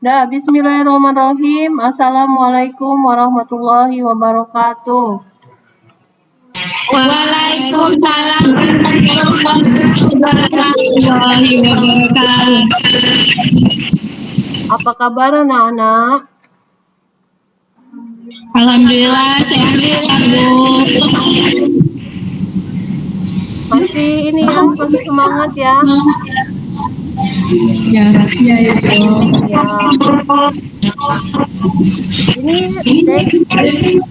Dah, bismillahirrahmanirrahim. Assalamualaikum warahmatullahi wabarakatuh. Waalaikumsalam warahmatullahi wabarakatuh. Apa kabar anak-anak? Alhamdulillah sehat Bu. Masih ini ya, masih semangat ya. Ya, ya itu. Ya. Ini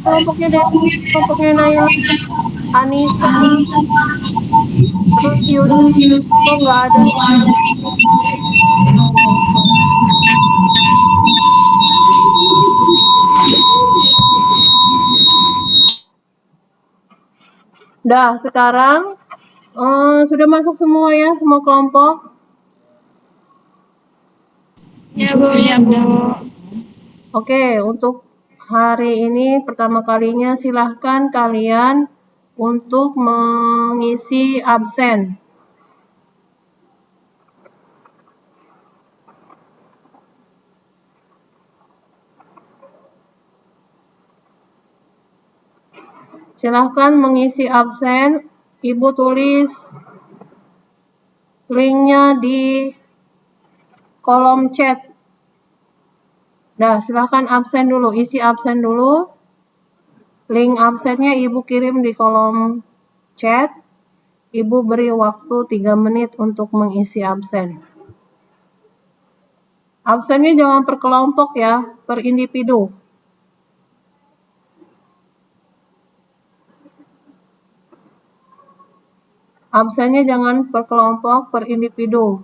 kelompoknya Naya, Anissa, terus Yusuf kok nggak ada ya? Dah, sekarang sudah masuk semua ya, semua kelompok? Ya Bu. Ya Bu. Oke, untuk hari ini pertama kalinya silahkan kalian untuk mengisi absen. Silahkan mengisi absen. Ibu tulis linknya di kolom chat. Nah, silahkan absen dulu, isi absen dulu. Link absennya Ibu kirim di kolom chat. Ibu beri waktu 3 menit untuk mengisi absen. Absennya jangan per kelompok ya, per individu. Absennya jangan per kelompok, per individu.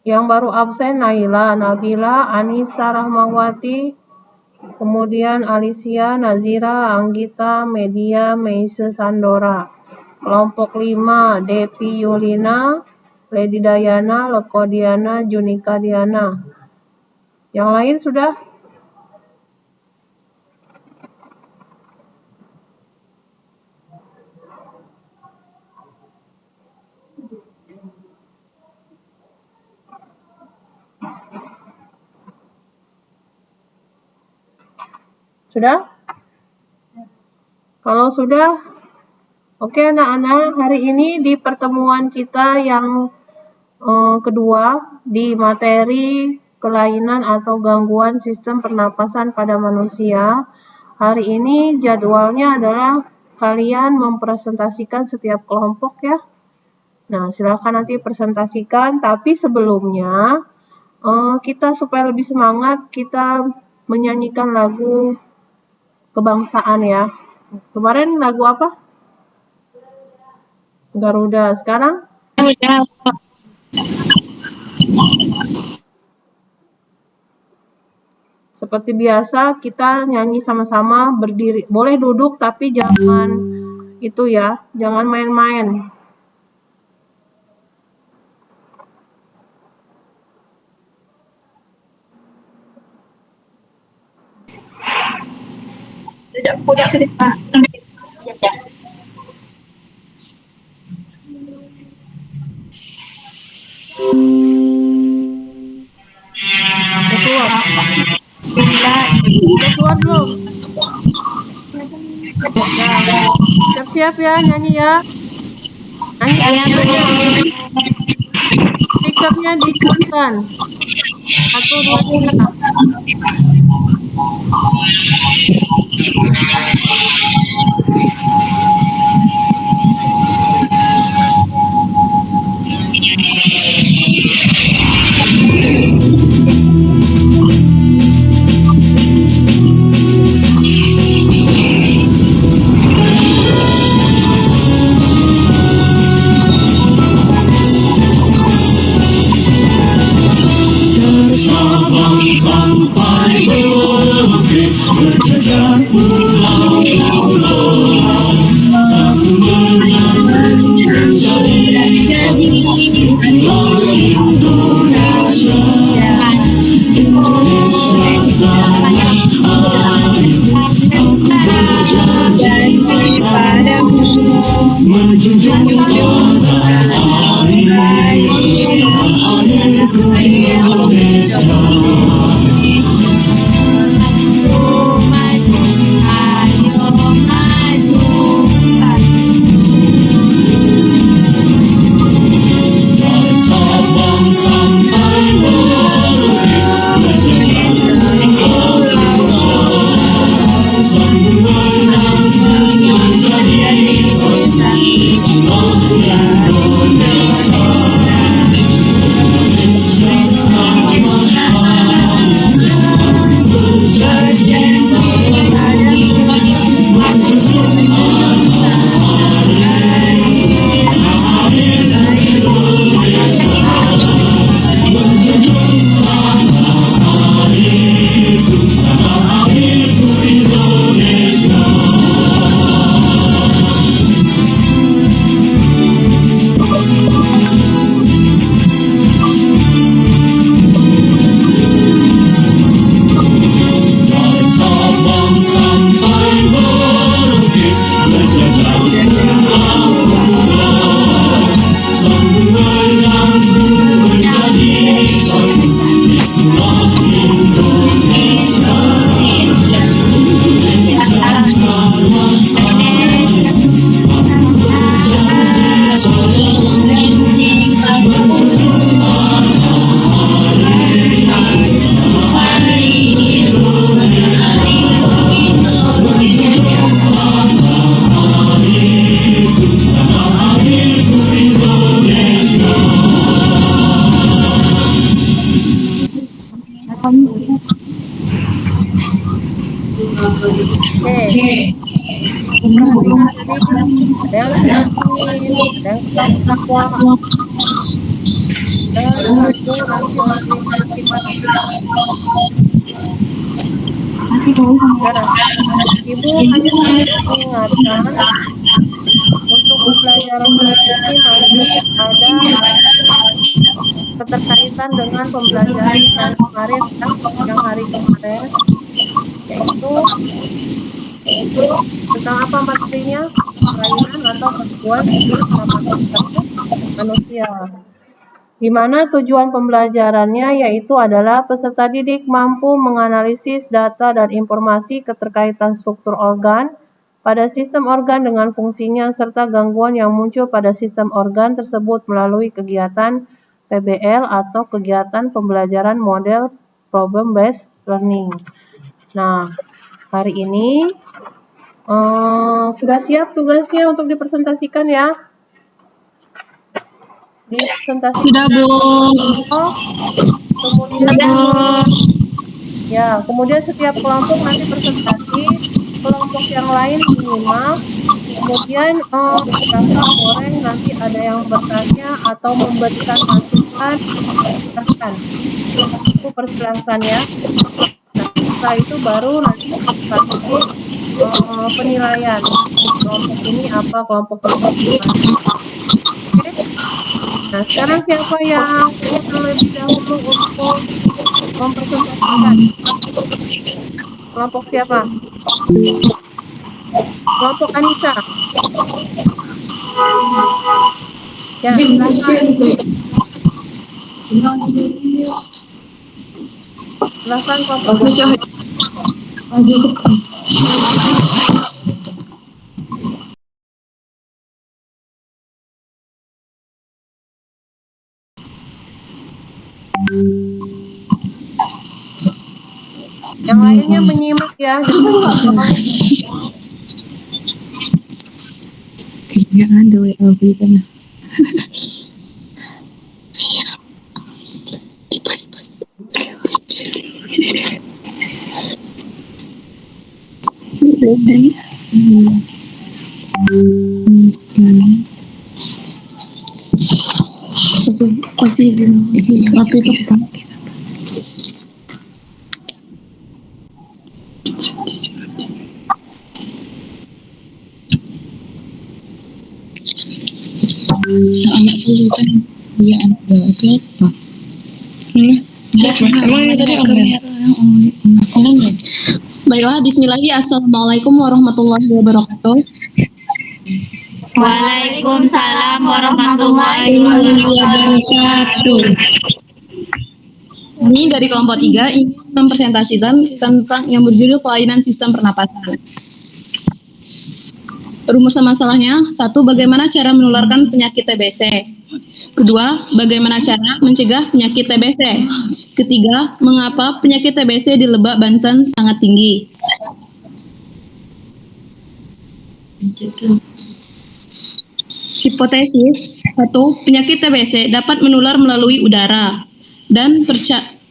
Yang baru absen Naila, Nabila, Anissa Rahmawati, kemudian Alicia, Nazira, Anggita, Media, Meise Sandora. Kelompok 5, Depi Yulina, Lady Dayana, Leko Diana, Junika Diana. Yang lain sudah? Sudah? Kalau sudah, oke anak-anak, hari ini di pertemuan kita yang kedua di materi kelainan atau gangguan sistem pernapasan pada manusia. Hari ini jadwalnya adalah kalian mempresentasikan setiap kelompok ya. Nah, silakan nanti presentasikan, tapi sebelumnya kita supaya lebih semangat, kita menyanyikan lagu kebangsaan ya. Kemarin lagu apa? Garuda. Sekarang? Garuda. Seperti biasa kita nyanyi sama-sama berdiri. Boleh duduk tapi jangan itu ya, jangan main-main. Udah keluar. belum? Nah, siap-siap ya nyanyi ya. Nyanyi adanya. Speakernya dihidupkan. 1, 2, 3. Sampai Merauke berjajar pulau-pulau, sang menang menjadi satu pulau Indonesia. Indonesia tanah airku, aku berjanji padamu menjunjung tanah airku Indonesia. Dari Sabang sampai Merauke berjajar pulau-pulau, sang menang menjadi satu pulau Indonesia. Indonesia tanah airku, berjanji padamu menjunjung dari Sabang sampai Merauke berjajar pulau-pulau, sang menang menjadi satu pulau Indonesia. Indonesia tanah Oke. Perhatikan tadi ada yang nyanyi, ada yang ketawa-ketawa. Dan itu nanti oleh kita. Nah, Ibu hanya ingin mengingatkan untuk pembelajaran ini masih ada keterkaitan dengan pembelajaran yang kemarin ya, yang hari kemarin, yaitu tentang apa materinya? Kelainan atau gangguan sistem manusia. Di mana tujuan pembelajarannya yaitu adalah peserta didik mampu menganalisis data dan informasi keterkaitan struktur organ pada sistem organ dengan fungsinya serta gangguan yang muncul pada sistem organ tersebut melalui kegiatan PBL atau kegiatan pembelajaran model problem based learning. Nah, hari ini sudah siap tugasnya untuk dipresentasikan ya? Dipresentasikan. Sudah, Bu. Kemudian setiap kelompok nanti presentasi, kelompok yang lain menyimak, kemudian silakan boleh nanti ada yang bertanya atau memberikan masukan, silahkan. Itu persilahkan ya. Nah, setelah itu baru nanti kasih penilaian. Kelompok ini apa, kelompok ini apa. Oke. Nah, sekarang siapa yang ingin terlebih dahulu untuk mempresentasikan? Kelompok siapa? Kelompok Anissa. Ya, silakan. Silakan kelompok. Yang lainnya menyimak ya, jangan Kayaknya ada WLB kan. Anak dulu kan dia anak apa? Emang yang tadi online? Online. Baiklah, bismillahirrahmanirrahim. Assalamualaikum warahmatullahi wabarakatuh. Waalaikumsalam warahmatullahi wabarakatuh. Kami dari kelompok 3 ingin mempresentasikan tentang yang berjudul kelainan sistem pernapasan. Rumusan masalahnya, 1. Bagaimana cara menularkan penyakit TBC? Kedua, bagaimana cara mencegah penyakit TBC? Ketiga, mengapa penyakit TBC di Lebak, Banten sangat tinggi? Hipotesis 1. Penyakit TBC dapat menular melalui udara dan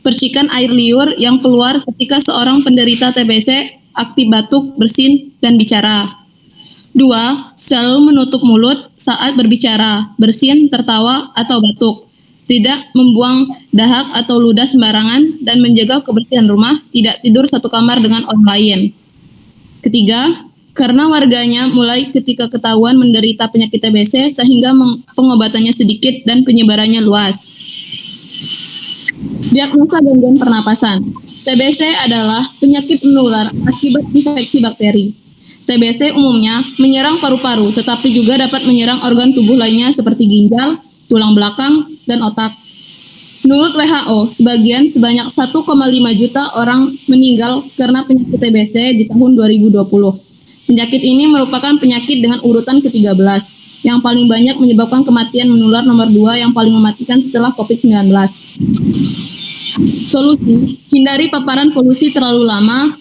percikan air liur yang keluar ketika seorang penderita TBC aktif batuk, bersin, dan bicara. 2. Selalu menutup mulut saat berbicara, bersin, tertawa, atau batuk. Tidak membuang dahak atau ludah sembarangan dan menjaga kebersihan rumah, tidak tidur satu kamar dengan orang lain. Ketiga, karena warganya mulai ketika ketahuan menderita penyakit TBC sehingga pengobatannya sedikit dan penyebarannya luas. Diagnosa gangguan pernapasan. TBC adalah penyakit menular akibat infeksi bakteri. TBC umumnya menyerang paru-paru, tetapi juga dapat menyerang organ tubuh lainnya seperti ginjal, tulang belakang, dan otak. Menurut WHO, sebanyak 1,5 juta orang meninggal karena penyakit TBC di tahun 2020. Penyakit ini merupakan penyakit dengan urutan ke-13, yang paling banyak menyebabkan kematian menular nomor 2 yang paling mematikan setelah COVID-19. Solusi, hindari paparan polusi terlalu lama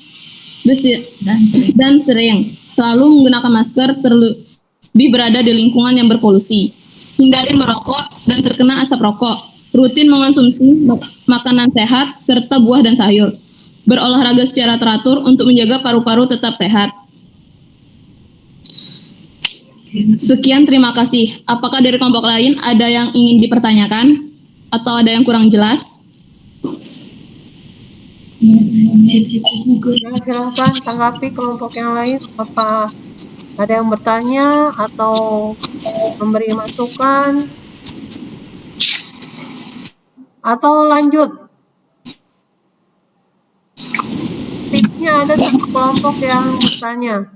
dan sering. Selalu menggunakan masker, terlebih berada di lingkungan yang berpolusi. Hindari merokok dan terkena asap rokok. Rutin mengonsumsi makanan sehat serta buah dan sayur. Berolahraga secara teratur untuk menjaga paru-paru tetap sehat. Sekian, terima kasih. Apakah dari kelompok lain ada yang ingin dipertanyakan? Atau ada yang kurang jelas? Ya, silahkan tanggapi kelompok yang lain. Apa ada yang bertanya atau memberi masukan? Atau lanjut? Tipsnya ada satu kelompok yang bertanya.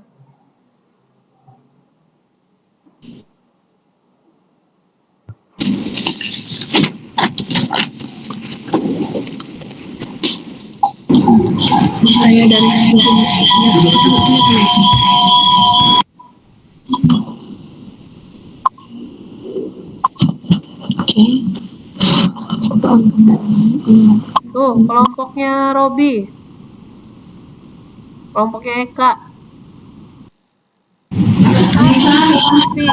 Saya dari Tuh, kelompoknya Robi. Kelompoknya Eka. Tapi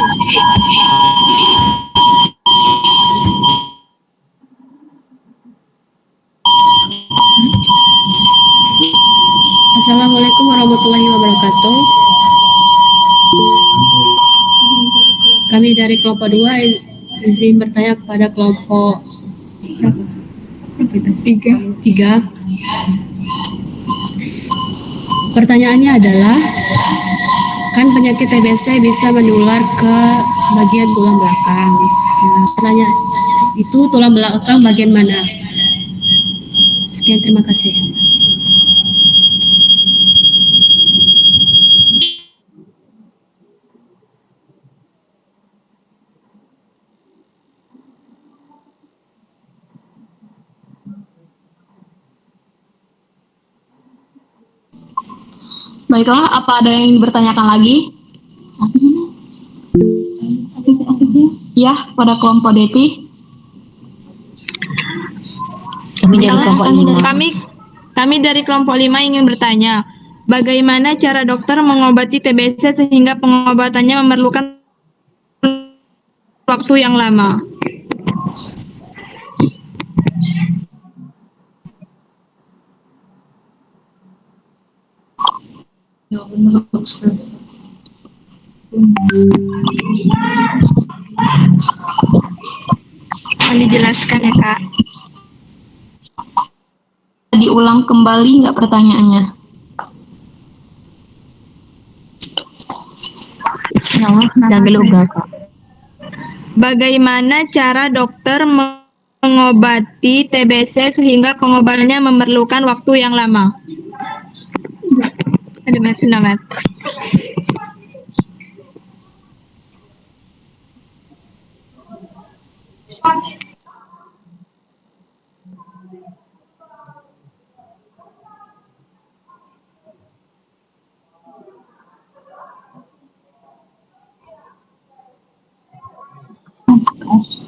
Assalamualaikum warahmatullahi wabarakatuh. Kami dari kelompok 2 izin bertanya kepada kelompok tiga. Pertanyaannya adalah, kan penyakit TBC bisa menular ke bagian tulang belakang. Nah, pertanyaan itu tulang belakang bagian mana? Sekian, terima kasih. Baiklah, apa ada yang bertanyakan lagi? Ya, pada kelompok Depi. Kami dari kelompok 5 ingin bertanya, bagaimana cara dokter mengobati TBC sehingga pengobatannya memerlukan waktu yang lama? Mohon dijelaskan ya, Kak. Diulang kembali nggak pertanyaannya? Bagaimana cara dokter mengobati TBC sehingga pengobatannya memerlukan waktu yang lama? Ada Mas Sunamat.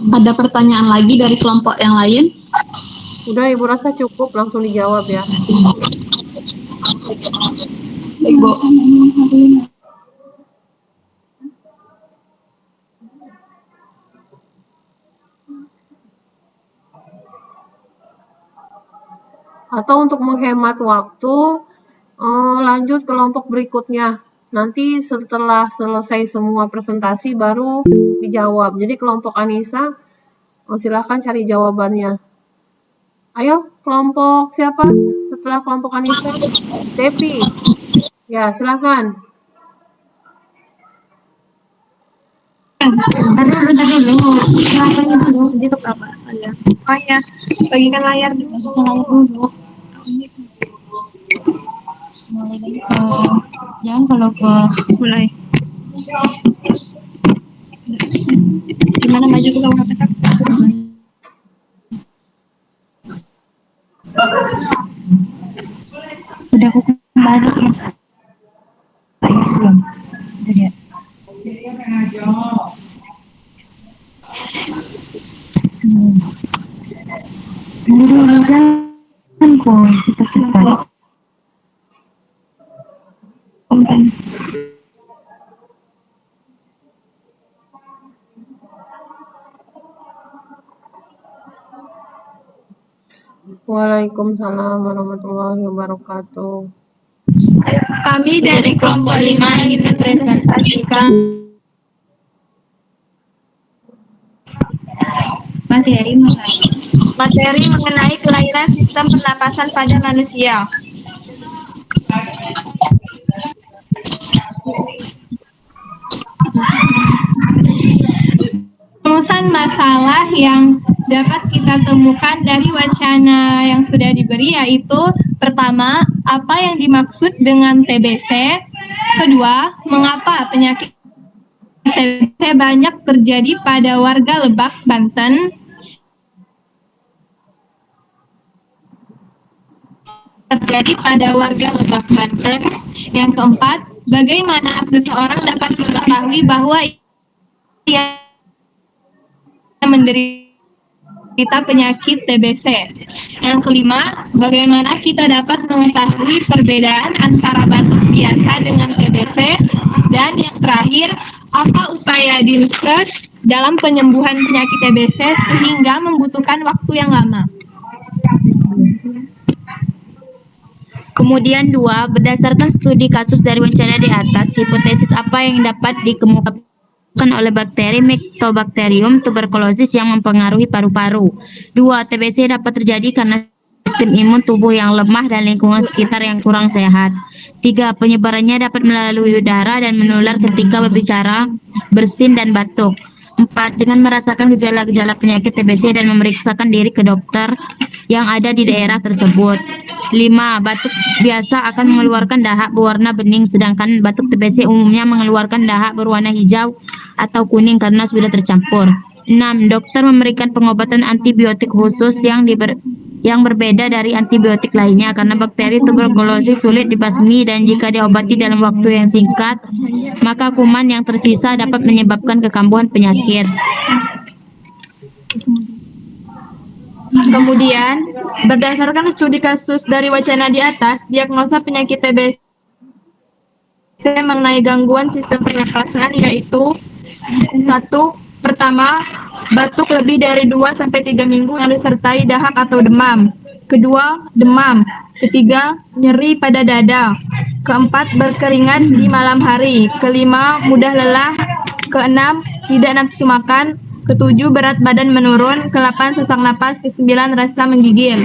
Ada pertanyaan lagi dari kelompok yang lain? Udah, Ibu rasa cukup, langsung dijawab ya. Baik, Bu. Atau untuk menghemat waktu, lanjut kelompok berikutnya. Nanti setelah selesai semua presentasi baru dijawab. Jadi kelompok Anissa, silahkan cari jawabannya. Ayo, kelompok siapa? Setelah kelompok Anissa, Depi. Ya, silahkan. Bentar dulu. Oh ya, bagikan layar dulu. Jangan kalau ke Mulai. Gimana maju ke bawah petak? udah aku kembali ya. Belum. Udah dia. Dulu jangan boy, kita cepat. Waalaikumsalam warahmatullahi wabarakatuh. Kami dari kelompok 5 ingin mempresentasikan materi mengenai kelahiran sistem pernapasan pada manusia. Rumusan masalah yang dapat kita temukan dari wacana yang sudah diberi yaitu pertama, apa yang dimaksud dengan TBC? Kedua, mengapa penyakit TBC banyak terjadi pada warga Lebak, Banten? Yang keempat, bagaimana seseorang dapat mengetahui bahwa ia menderita penyakit TBC. Yang kelima, bagaimana kita dapat mengetahui perbedaan antara batuk biasa dengan TBC. Dan yang terakhir, apa upaya Dinkes dalam penyembuhan penyakit TBC sehingga membutuhkan waktu yang lama. Kemudian 2, berdasarkan studi kasus dari wacana di atas, hipotesis apa yang dapat dikemukakan oleh bakteri Mycobacterium tuberculosis yang mempengaruhi paru-paru. 2, TBC dapat terjadi karena sistem imun tubuh yang lemah dan lingkungan sekitar yang kurang sehat. 3, penyebarannya dapat melalui udara dan menular ketika berbicara, bersin, dan batuk. 4, dengan merasakan gejala-gejala penyakit TBC dan memeriksakan diri ke dokter yang ada di daerah tersebut. 5, batuk biasa akan mengeluarkan dahak berwarna bening, sedangkan batuk TBC umumnya mengeluarkan dahak berwarna hijau atau kuning karena sudah tercampur. 6, dokter memberikan pengobatan antibiotik khusus yang yang berbeda dari antibiotik lainnya karena bakteri tuberkulosis sulit dibasmi dan jika diobati dalam waktu yang singkat, maka kuman yang tersisa dapat menyebabkan kekambuhan penyakit. Kemudian, berdasarkan studi kasus dari wacana di atas, diagnosa penyakit TBC mengenai gangguan sistem pernapasan yaitu 1. Pertama, batuk lebih dari 2-3 minggu yang disertai dahak atau demam. Kedua, demam. Ketiga, nyeri pada dada. Keempat, berkeringat di malam hari. Kelima, mudah lelah. Keenam, tidak nafsu makan. Ketujuh, berat badan menurun. Kedelapan, sesak napas. Kesembilan, rasa menggigil.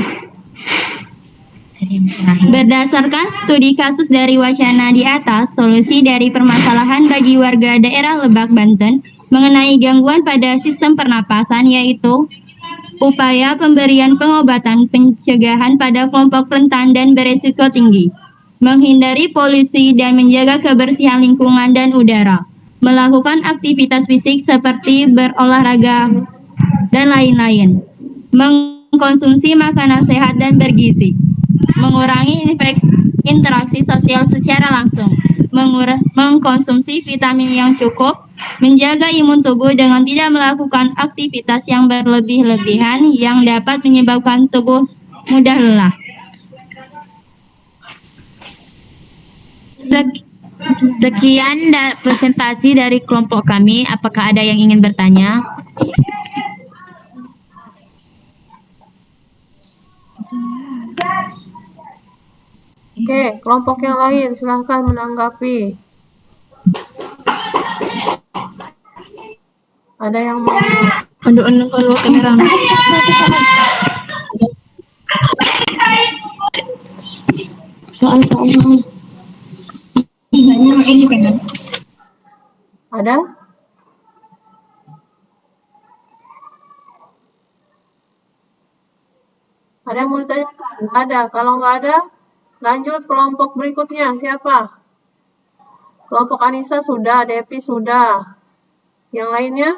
Berdasarkan studi kasus dari wacana di atas, solusi dari permasalahan bagi warga daerah Lebak, Banten mengenai gangguan pada sistem pernapasan yaitu upaya pemberian pengobatan pencegahan pada kelompok rentan dan beresiko tinggi, menghindari polusi dan menjaga kebersihan lingkungan dan udara, melakukan aktivitas fisik seperti berolahraga dan lain-lain, mengkonsumsi makanan sehat dan bergizi, mengurangi interaksi sosial secara langsung, mengkonsumsi vitamin yang cukup, menjaga imun tubuh dengan tidak melakukan aktivitas yang berlebih-lebihan yang dapat menyebabkan tubuh mudah lelah. Sekian presentasi dari kelompok kami. Apakah ada yang ingin bertanya? Oke, kelompok yang lain silahkan menanggapi. Ada yang mau? Unduk-unduk keluar kamera. Soal-soal. Ada? Ada yang mau ditanyakan? Nggak ada. Kalau nggak ada, lanjut kelompok berikutnya. Siapa? Kelompok Anissa sudah, Depi sudah. Yang lainnya?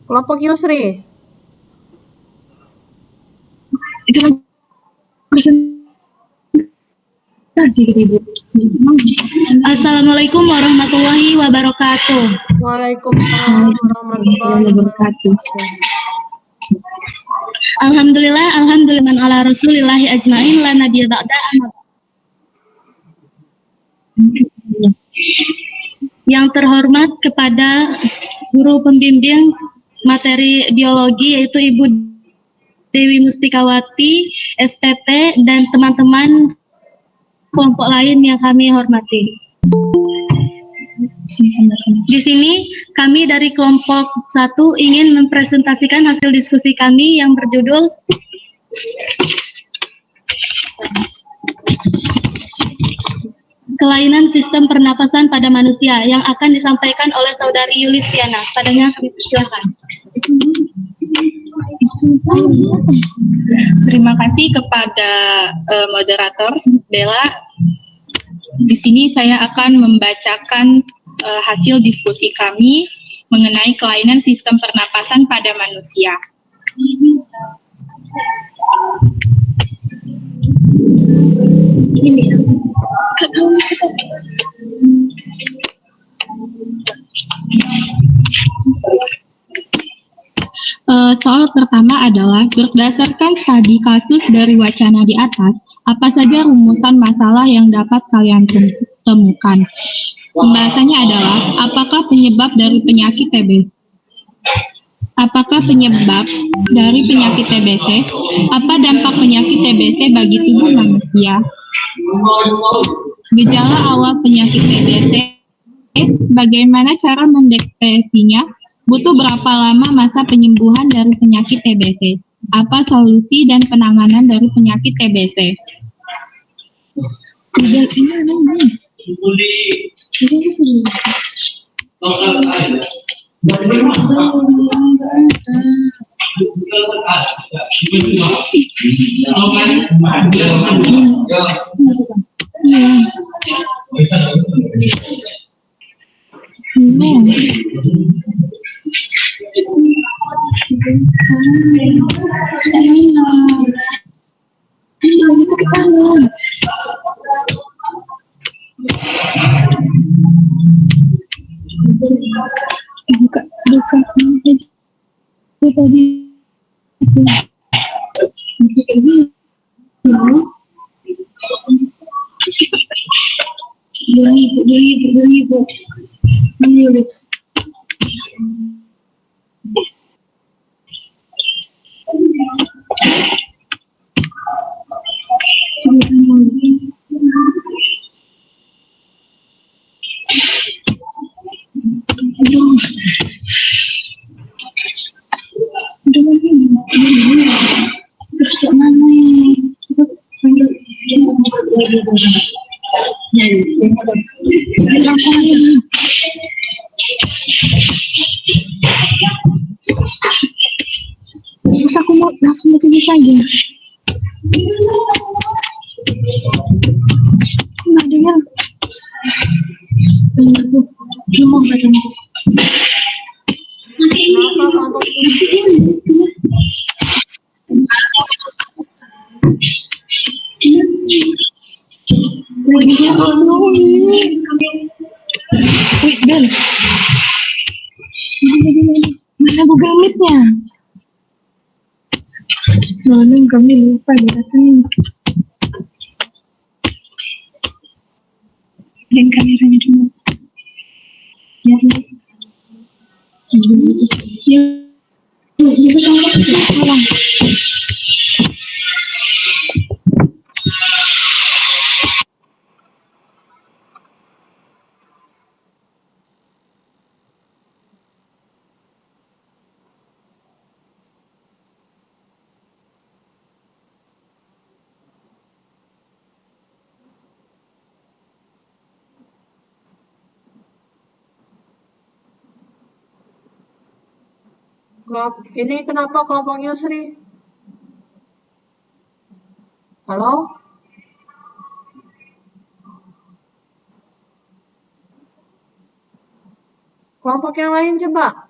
Kelompok Yusri. Itu lagi presentasi Ibu. Assalamualaikum warahmatullahi wabarakatuh. Waalaikumsalam warahmatullahi wabarakatuh. Alhamdulillah ala rasulillahi ajmain la nabiyya ba'da. Yang terhormat kepada guru pembimbing materi biologi yaitu Ibu Dewi Mustikawati, SPT, dan teman-teman kelompok lain yang kami hormati. Di sini kami dari kelompok 1 ingin mempresentasikan hasil diskusi kami yang berjudul Kelainan Sistem Pernapasan pada Manusia yang akan disampaikan oleh Saudari Yulistiana. Padanya kami persilakan. Terima kasih kepada moderator Bella. Di sini saya akan membacakan hasil diskusi kami mengenai kelainan sistem pernapasan pada manusia. Soal pertama adalah berdasarkan studi kasus dari wacana di atas, apa saja rumusan masalah yang dapat kalian temukan? Pembahasannya adalah apakah penyebab dari penyakit TBC? Apakah penyebab dari penyakit TBC? Apa dampak penyakit TBC bagi tubuh manusia? Gejala awal penyakit TBC, bagaimana cara mendeteksinya? Butuh berapa lama masa penyembuhan dari penyakit TBC? Apa solusi dan penanganan dari penyakit TBC? Terus aku mau langsung baca aja. Nggak dengar. Cuma baca. Kenapa kelompok Wait, Ben. Mana Google Meet-nya? Mana kami lupa datangin. Dan kameranya dulu. Ya, tolong. ini kenapa kelompok Yusri? Halo? Kelompok yang lain coba.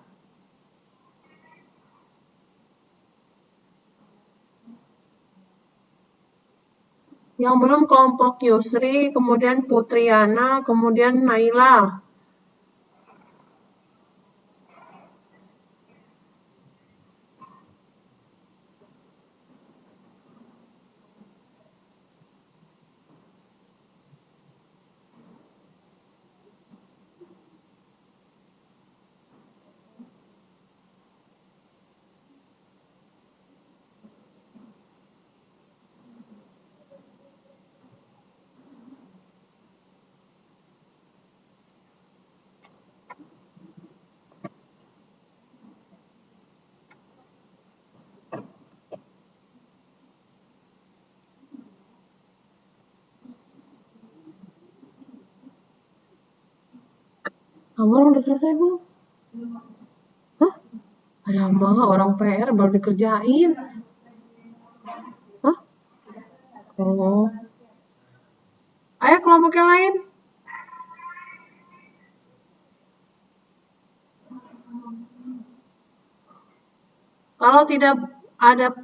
Yang belum kelompok Yusri, kemudian Putriana, kemudian Naila. Kamu udah selesai belum? Hah? Alamak, orang PR baru dikerjain. Hah? Oh. Ayo kelompok yang lain. Kalau tidak ada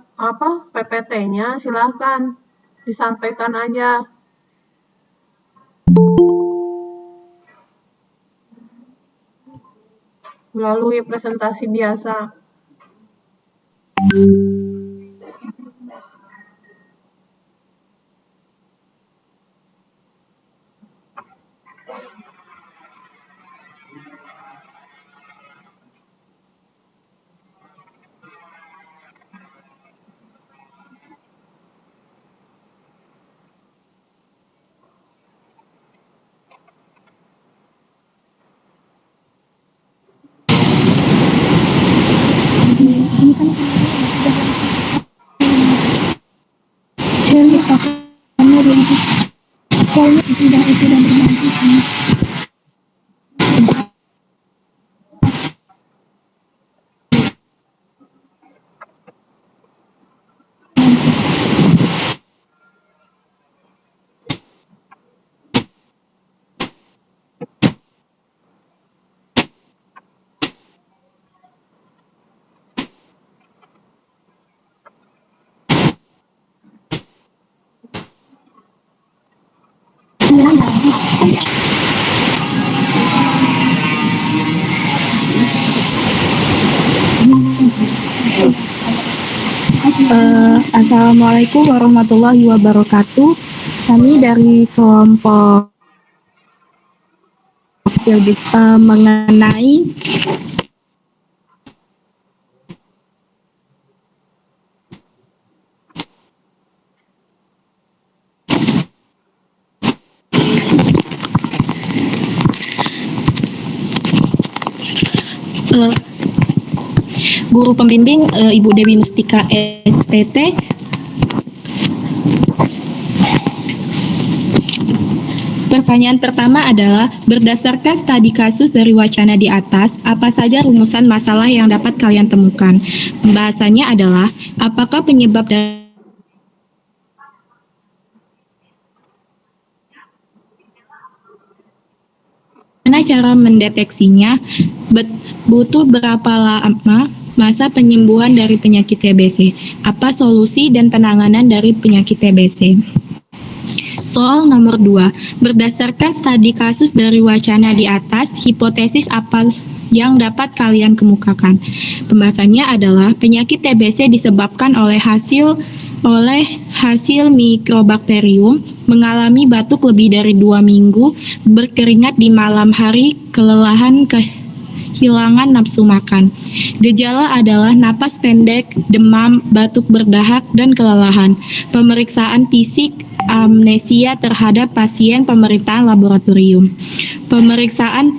PPT-nya, silahkan disampaikan aja. Melalui presentasi biasa. Assalamualaikum warahmatullahi wabarakatuh. Kami dari kelompok mengenai eh, guru pembimbing Ibu Dewi Mustika SPT. Pertanyaan pertama adalah, berdasarkan studi kasus dari wacana di atas, apa saja rumusan masalah yang dapat kalian temukan? Pembahasannya adalah, apakah penyebab dari Bagaimana cara mendeteksinya? Butuh berapa lama masa penyembuhan dari penyakit TBC? Apa solusi dan penanganan dari penyakit TBC? Soal nomor 2, berdasarkan studi kasus dari wacana di atas, hipotesis apa yang dapat kalian kemukakan? Pembahasannya adalah penyakit TBC disebabkan oleh hasil mikrobakterium, mengalami batuk lebih dari 2 minggu, berkeringat di malam hari, kelelahan, kehilangan nafsu makan. Gejala adalah napas pendek, demam, batuk berdahak, dan kelelahan. Pemeriksaan fisik, amnesia terhadap pasien, pemeriksaan laboratorium. Pemeriksaan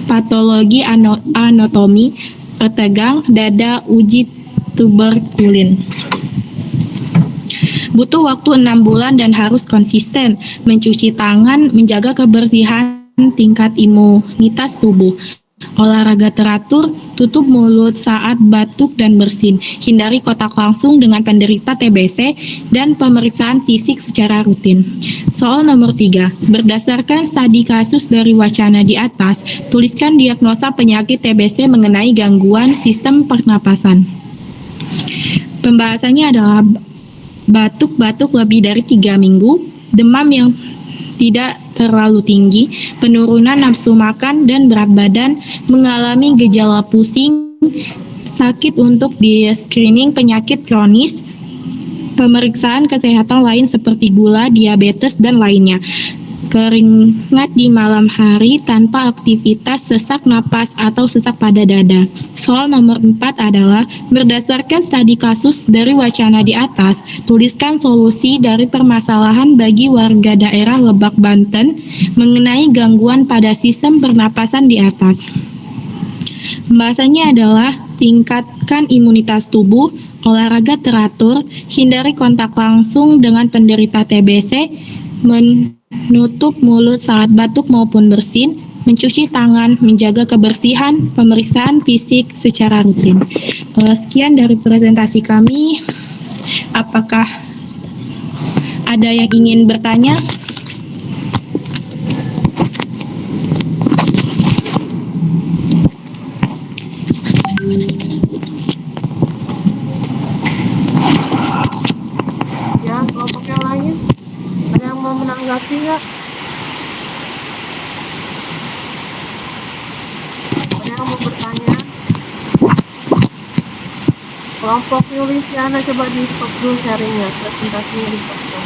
patologi anatomi, tegang, dada, uji tuberkulin. Butuh waktu 6 bulan dan harus konsisten, mencuci tangan, menjaga kebersihan, tingkat imunitas tubuh. Olahraga teratur, tutup mulut saat batuk dan bersin, hindari kontak langsung dengan penderita TBC, dan pemeriksaan fisik secara rutin. Soal nomor 3, berdasarkan studi kasus dari wacana di atas, tuliskan diagnosa penyakit TBC mengenai gangguan sistem pernapasan. Pembahasannya adalah batuk-batuk lebih dari 3 minggu, demam yang tidak terlalu tinggi, penurunan nafsu makan dan berat badan, mengalami gejala pusing, sakit untuk di screening penyakit kronis, pemeriksaan kesehatan lain seperti gula, diabetes, dan lainnya. Keringat di malam hari tanpa aktivitas, sesak napas atau sesak pada dada. Soal nomor 4 adalah, berdasarkan studi kasus dari wacana di atas, tuliskan solusi dari permasalahan bagi warga daerah Lebak, Banten mengenai gangguan pada sistem pernapasan di atas. Pembahasannya adalah, tingkatkan imunitas tubuh, olahraga teratur, hindari kontak langsung dengan penderita TBC, menutup mulut saat batuk maupun bersin, mencuci tangan, menjaga kebersihan, pemeriksaan fisik secara rutin. Sekian dari presentasi kami. Apakah ada yang ingin bertanya? Ya, kelompok yang lain, ada yang mau menanggapi nggak? Ada yang mau bertanya? Kelompok Yulisiana, coba di stop dulu sharingnya, presentasinya di stop dulu.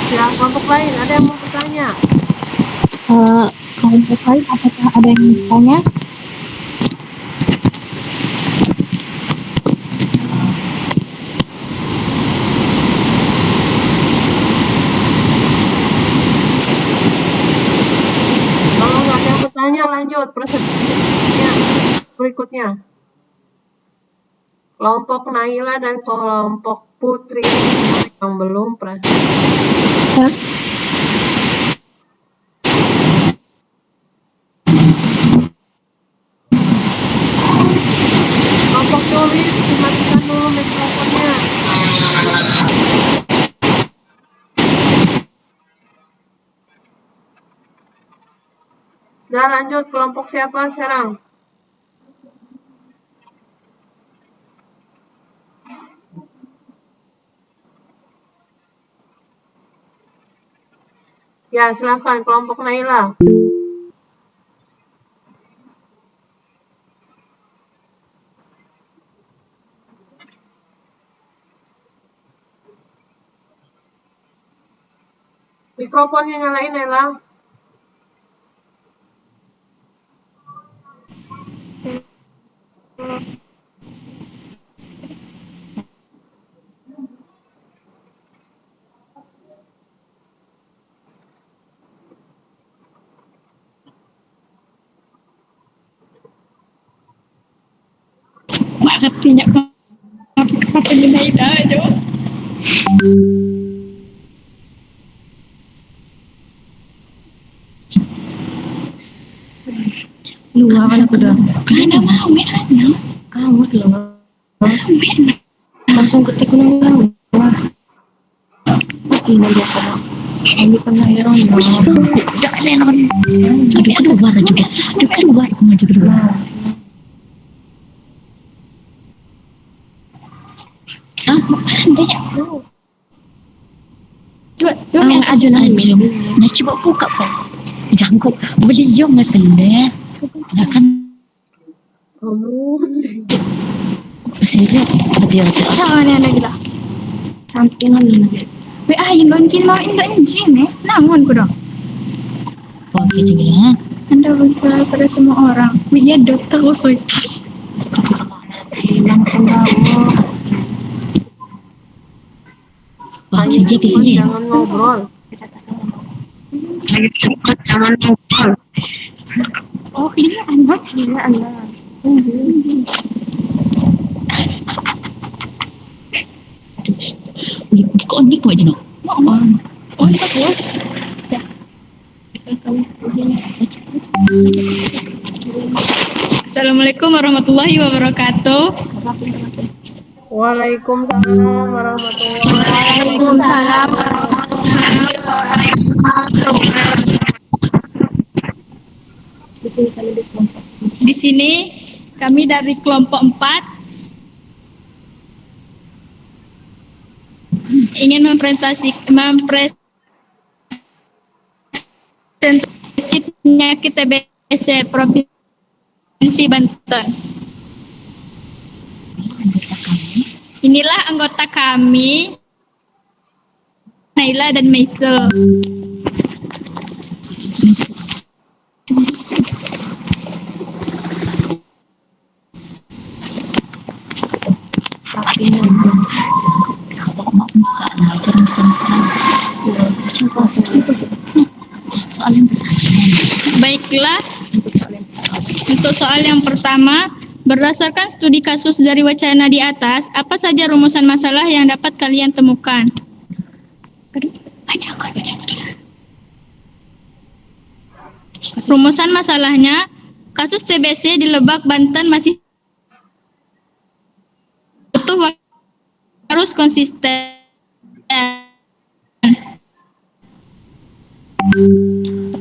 Ya, kelompok lain, ada yang mau bertanya? Kelompok lain, apakah ada yang bertanya? Kalau nggak ada yang bertanya, lanjut presentasinya berikutnya. Kelompok Naila dan kelompok Putri yang belum presentasi. Ya, lanjut. Kelompok siapa sekarang? Ya, silakan. Kelompok Naila. Mikrofonnya nyalain, Naila. Banget punya apa Naida aja. Lu apa aku dah? Mana mau anak? Kamu loh. Langsung ketik nang. Cina biasa. Ini kan heran. Udah kan enak. Aduh baru juga. Aduh baru maju kedua. Andanya. Coba Aja aja. Nah coba buka pak. Jangkuk beliau nggak selesai. Nah kan Kamu. saja kerja. Jangan ada gila. Sampingan lagi. Ayin loncin mau loncin namun ku dong. Oke coba. Anda berbicara pada semua orang. Iya dokter usul. Hilang kamu. Wah Ayo, saja di sini. jangan ngobrol. Jangan ngobrol. Oh iya anak. Iya anak. Kok ini kok aja no? Oh ini terus. Ya. Assalamualaikum warahmatullahi wabarakatuh. Waalaikumsalam warahmatullahi Waalaikumsalam. Di sini kami dari kelompok 4 ingin mempresentasi penyakit TBC Provinsi Banten. Inilah anggota kami, Naila dan Maisel. Baiklah, untuk soal yang pertama, berdasarkan studi kasus dari wacana di atas, apa saja rumusan masalah yang dapat kalian temukan? Rumusan masalahnya, kasus TBC di Lebak, Banten masih butuh harus konsisten.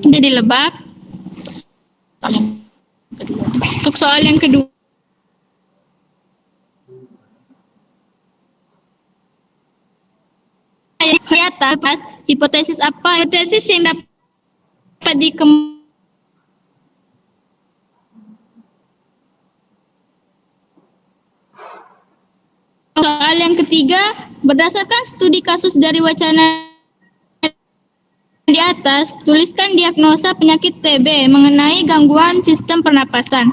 Di Lebak. Untuk soal yang kedua, di atas hipotesis apa? Hipotesis yang dapat Soal yang ketiga, berdasarkan studi kasus dari wacana di atas, tuliskan diagnosa penyakit TB mengenai gangguan sistem pernapasan.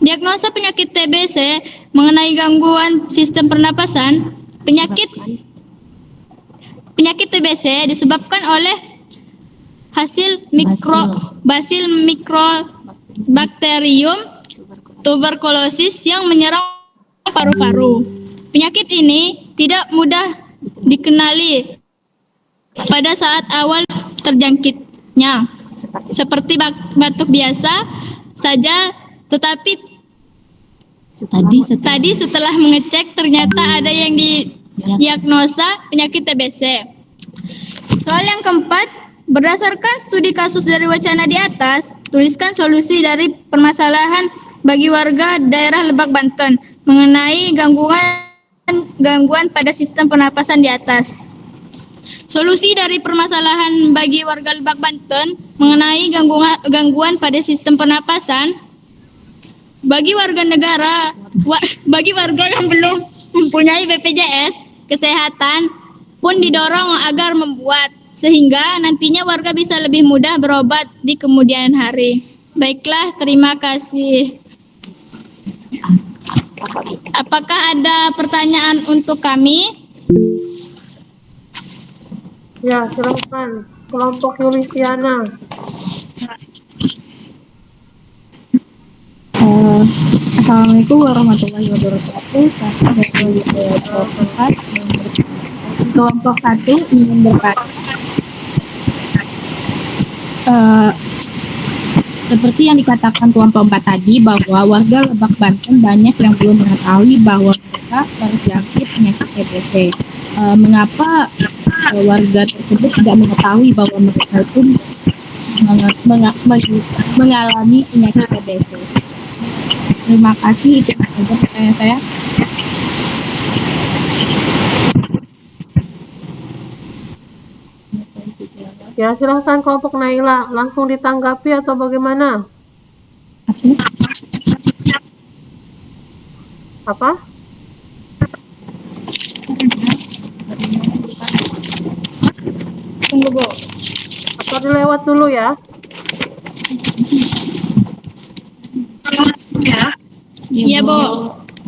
Diagnosa penyakit TBC mengenai gangguan sistem pernapasan, penyakit TBC disebabkan oleh Bacil Microbacterium tuberculosis yang menyerang paru-paru. Penyakit ini tidak mudah dikenali pada saat awal terjangkitnya, seperti batuk biasa saja, tetapi tadi setelah mengecek ternyata ada yang didiagnosa penyakit TBC. Soal yang keempat, Berdasarkan studi kasus dari wacana di atas, tuliskan solusi dari permasalahan bagi warga daerah Lebak Banten mengenai gangguan pada sistem pernapasan di atas. Solusi dari permasalahan bagi warga Lebak Banten mengenai gangguan pada sistem pernapasan bagi warga yang belum mempunyai BPJS kesehatan pun didorong agar membuat sehingga nantinya warga bisa lebih mudah berobat di kemudian hari. Baiklah, terima kasih. Apakah ada pertanyaan untuk kami? Ya, silakan. Kelompok Yulisiana. Assalamualaikum warahmatullahi wabarakatuh. Kelompok 1 ingin bertanya. Seperti yang dikatakan kelompok 4 tadi, bahwa warga Lebak Banten banyak yang belum mengetahui bahwa mereka terjangkit penyakit TBC. Mengapa warga tersebut tidak mengetahui bahwa mereka itu mengalami penyakit TBC? Terima kasih, itu saja pertanyaan saya. Ya, silahkan kelompok Naila. Langsung ditanggapi atau bagaimana? Apa? Tunggu, Bu. Atau dilewat dulu ya? Iya, Bu.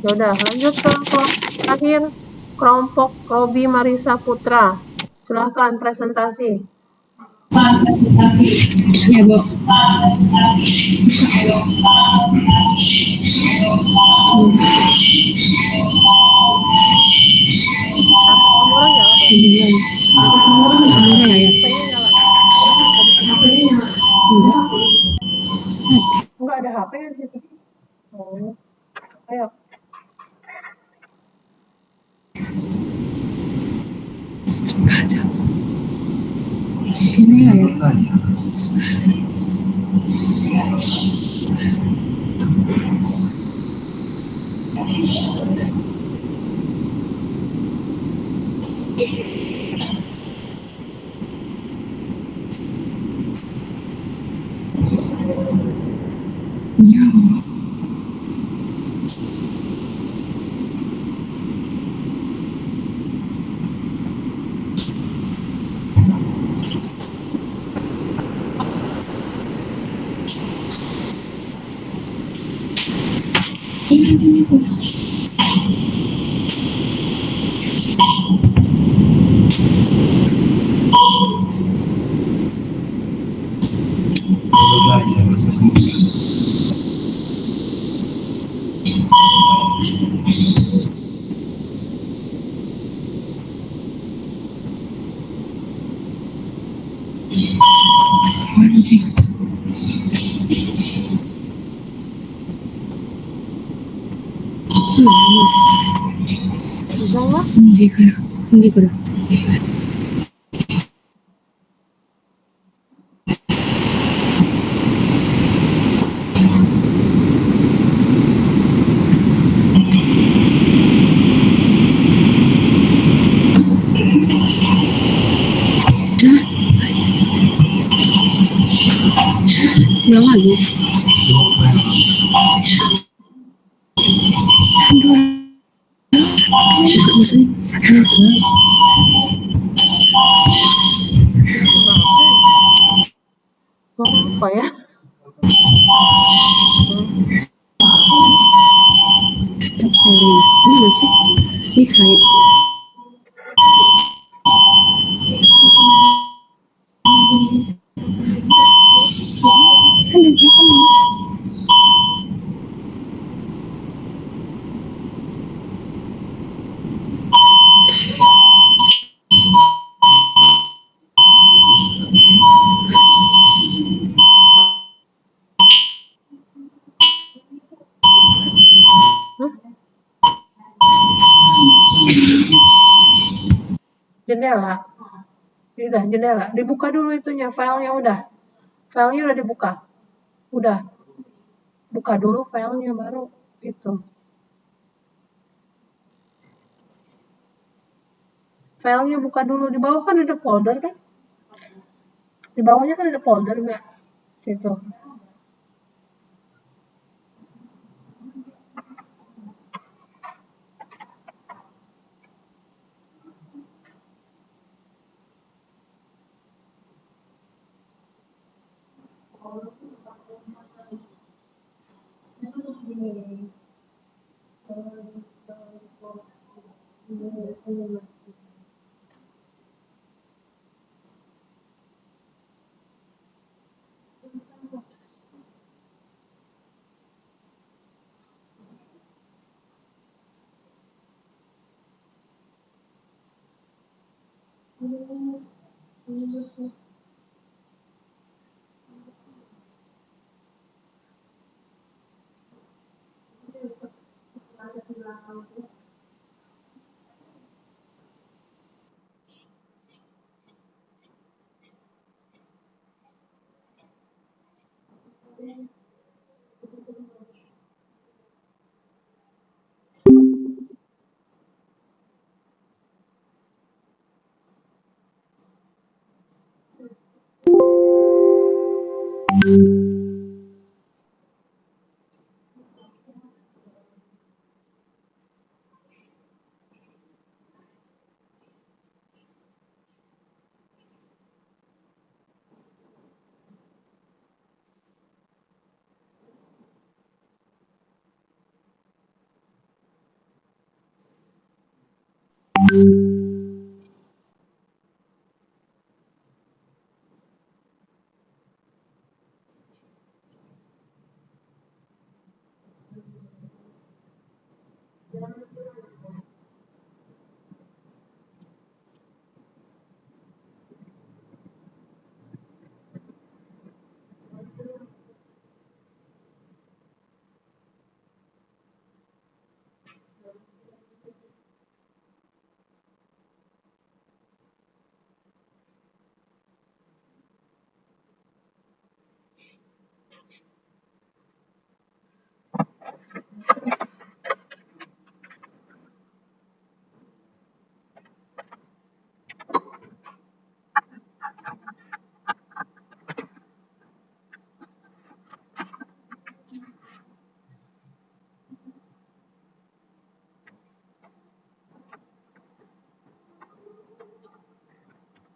Ya udah, lanjut ke kelompok terakhir, kelompok Robi Marisa Putra. Silahkan presentasi. Ya, Bu. Kamera nyala ya? Sampai ya. HP-nya nyala ya? Enggak ada HP kan di situ. Oh. Ayo. Sini ya. Hindi ko na. Ulang lagi. Apa ya? Stop sharing. Mana sih? Ini hide. Jendela. Udah, jendela. Dibuka dulu itunya, filenya udah. Filenya udah dibuka. Udah. Buka dulu filenya baru itu. Filenya buka dulu. Di bawah kan ada folder kan? Di bawahnya kan ada folder nggak? Situ.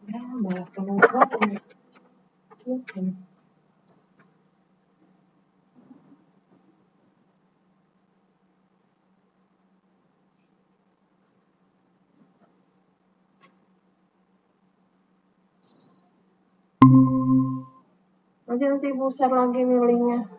Ya, malah keluar. Nanti besar lagi nilainya.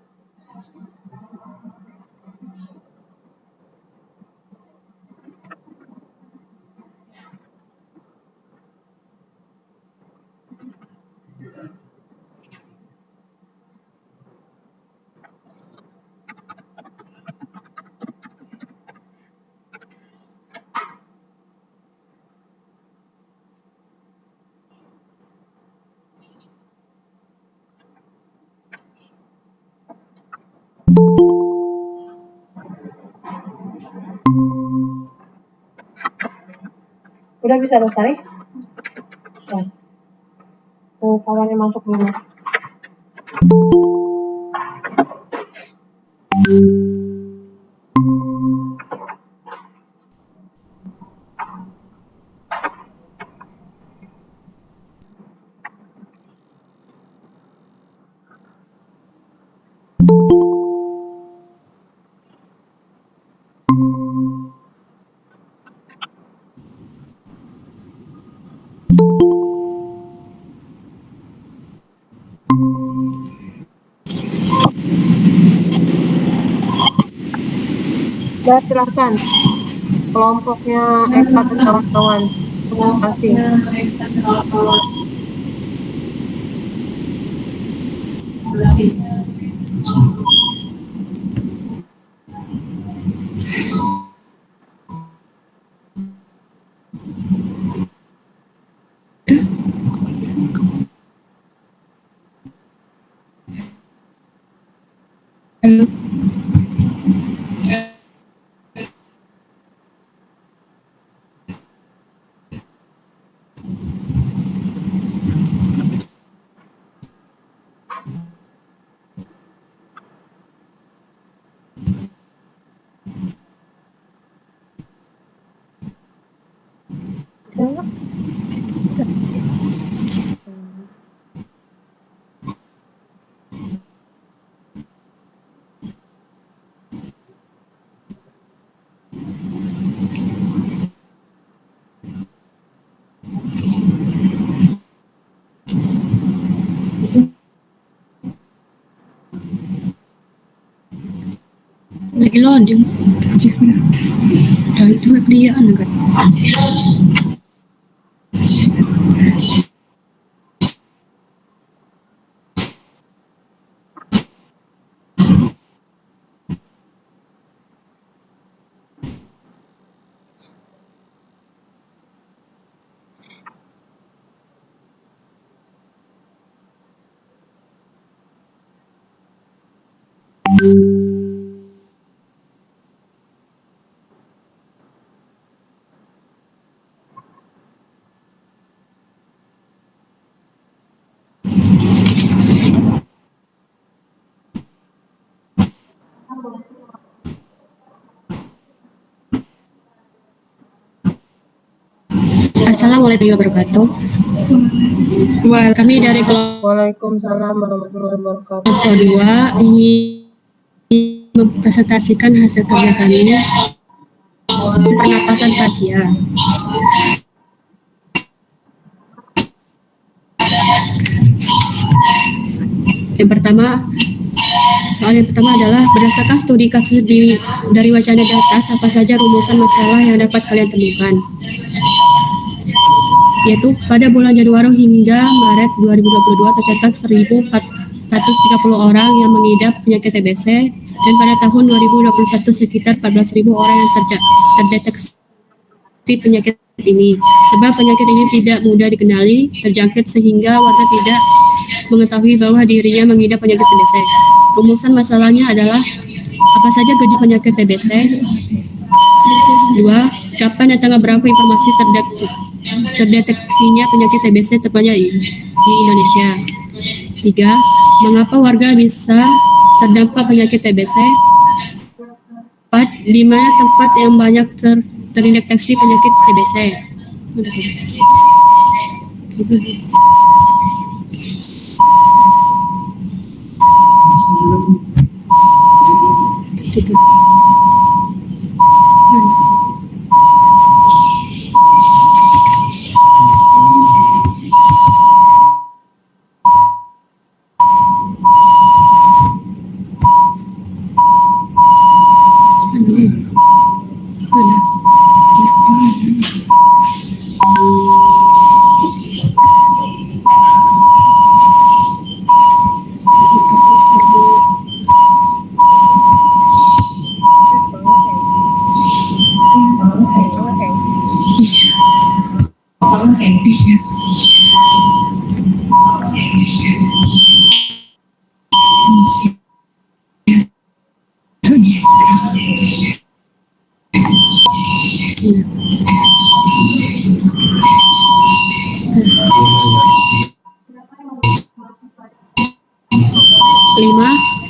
Udah bisa selesai? Ya. Tuh, kawannya masuk dulu. Ya, silahkan. Kelompoknya Eka dan kawan-kawan. Terima kasih. Lagi loading. Dan itu dia kan. Assalamualaikum warahmatullahi wabarakatuh. Kami dari kelompok Waalaikumsalam warahmatullahi wabarakatuh. 2 ingin mempresentasikan hasil kerja kami pernapasan pasien. Yang pertama, soal yang pertama adalah berdasarkan studi kasus dari wacana di atas, apa saja rumusan masalah yang dapat kalian temukan? Yaitu pada bulan Januari hingga Maret 2022 tercatat 1.430 orang yang mengidap penyakit TBC, dan pada tahun 2021 sekitar 14.000 orang yang terdeteksi penyakit ini. Sebab penyakit ini tidak mudah dikenali, terjangkit sehingga warga tidak mengetahui bahwa dirinya mengidap penyakit TBC. Rumusan masalahnya adalah apa saja gejala penyakit TBC? 2. Kapan dan tanggal berapa informasi terdeteksinya penyakit TBC terbanyak di Indonesia? 3. Mengapa warga bisa terdampak penyakit TBC? 4. Di mana tempat yang banyak terdeteksi penyakit TBC?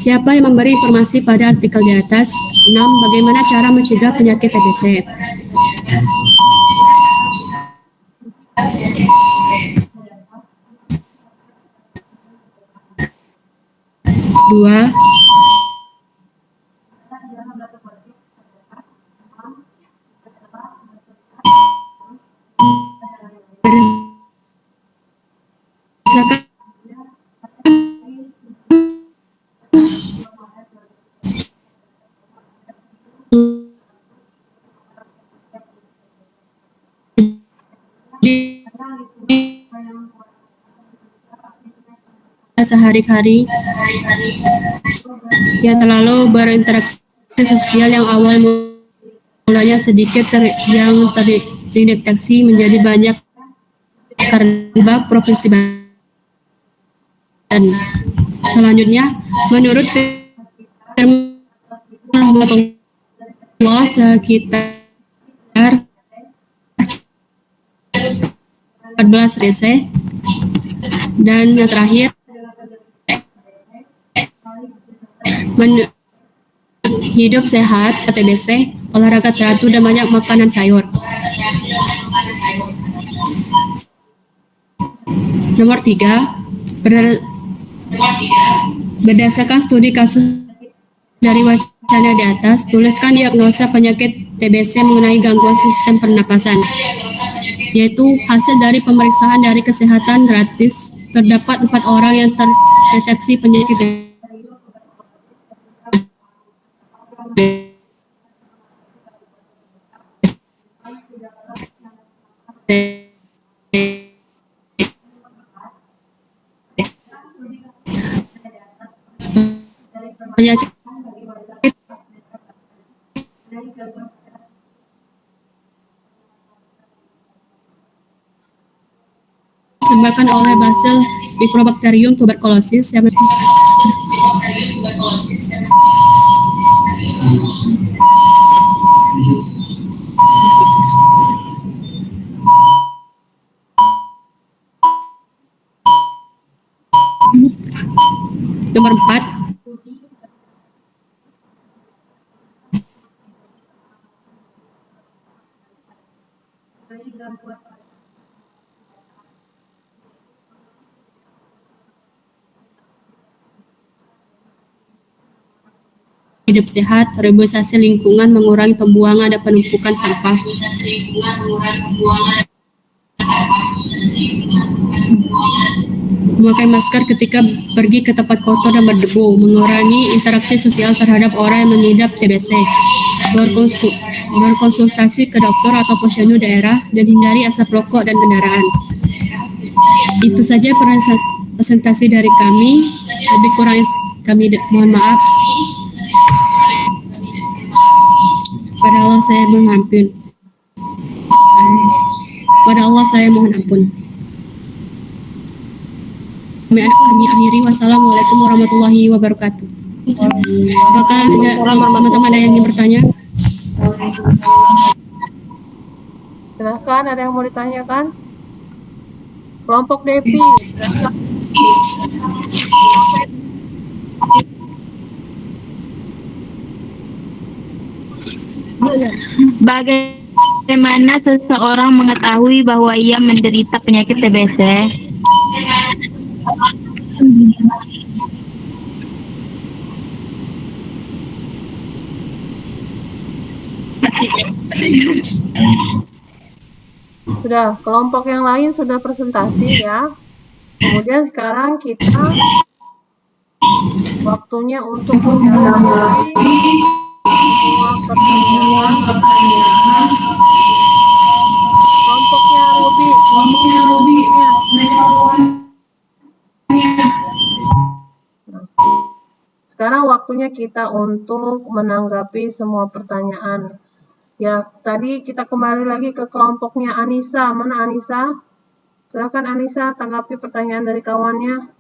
Siapa yang memberi informasi pada artikel di atas? 6. Bagaimana cara mencegah penyakit TBC? Dua, sehari-hari yang terlalu berinteraksi sosial yang awal mulanya sedikit yang terdeteksi menjadi banyak karena provinsi Banten. Selanjutnya, menurut sekitar 14 TBC, dan yang terakhir hidup sehat TBC, olahraga teratur dan banyak makanan sayur. Nomor 3, berdasarkan studi kasus dari wacana di atas, tuliskan diagnosa penyakit TBC mengenai gangguan sistem pernapasan, yaitu hasil dari pemeriksaan dari kesehatan gratis, terdapat 4 orang yang terdeteksi penyakit penyakit disebabkan oleh Bacillus Microbacterium tuberculosis yang nomor 4, hidup sehat, reboisasi lingkungan, mengurangi pembuangan dan penumpukan sampah. Memakai masker ketika pergi ke tempat kotor dan berdebu, mengurangi interaksi sosial terhadap orang yang mengidap TBC, berkonsultasi ke dokter atau posyandu daerah, dan hindari asap rokok dan kendaraan. Itu saja presentasi dari kami. Lebih kurang kami mohon maaf. Pada Allah saya mohon ampun. Pada Allah saya mohon ampun. Kami akhiri. Wassalamualaikum warahmatullahi wabarakatuh. Apakah ada teman-teman ada yang ingin bertanya? Silahkan, ada yang mau ditanyakan? Kelompok Devi. Bagaimana seseorang mengetahui bahwa ia menderita penyakit TBC? Sudah, kelompok yang lain sudah presentasi ya. Kemudian sekarang kita waktunya untuk mendalami semua pertanyaan. Kelompoknya Robi. Sekarang waktunya kita untuk menanggapi semua pertanyaan. Ya, tadi kita kembali lagi ke kelompoknya Anissa. Mana Anissa? Silakan Anissa, tanggapi pertanyaan dari kawannya.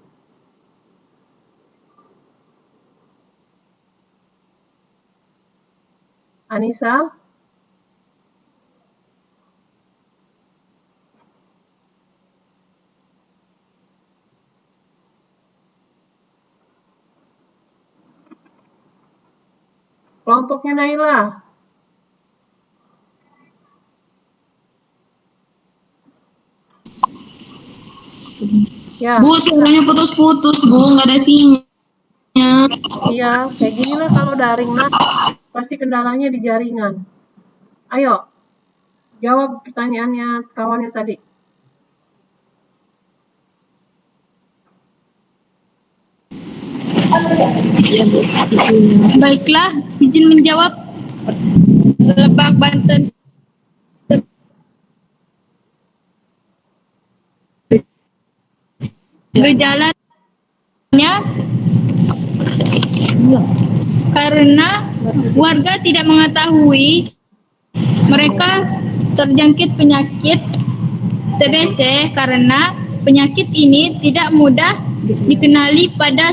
Anissa? Kelompoknya Naila. Ya. Bu, suaranya putus-putus, Bu, nggak ada sinyal. Iya, kayak gini lah kalau daring lah. Pasti kendalanya di jaringan. Ayo, jawab pertanyaannya kawannya tadi. Baiklah, izin menjawab. Lebak, Banten. Gejalanya karena warga tidak mengetahui mereka terjangkit penyakit TBC karena penyakit ini tidak mudah dikenali pada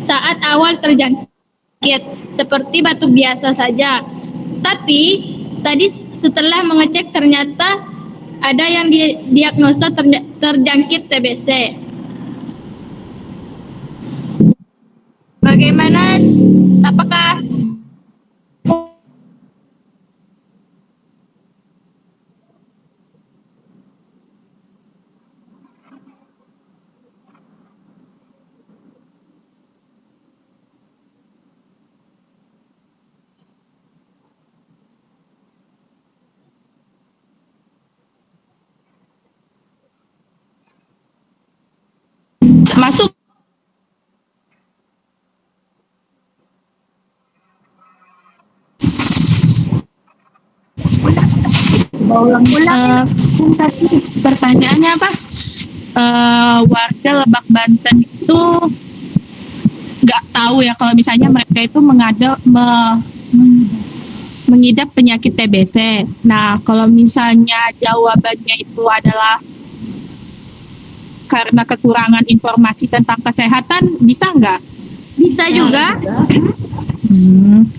saat awal terjangkit, seperti batuk biasa saja. Tapi tadi setelah mengecek ternyata ada yang didiagnosa terjangkit TBC. Bagaimana? Apakah Masuk. Pertanyaannya apa? Warga Lebak Banten itu nggak tahu ya kalau misalnya mereka itu mengidap penyakit TBC. Nah, kalau misalnya jawabannya itu adalah karena kekurangan informasi tentang kesehatan, bisa nggak? Bisa juga.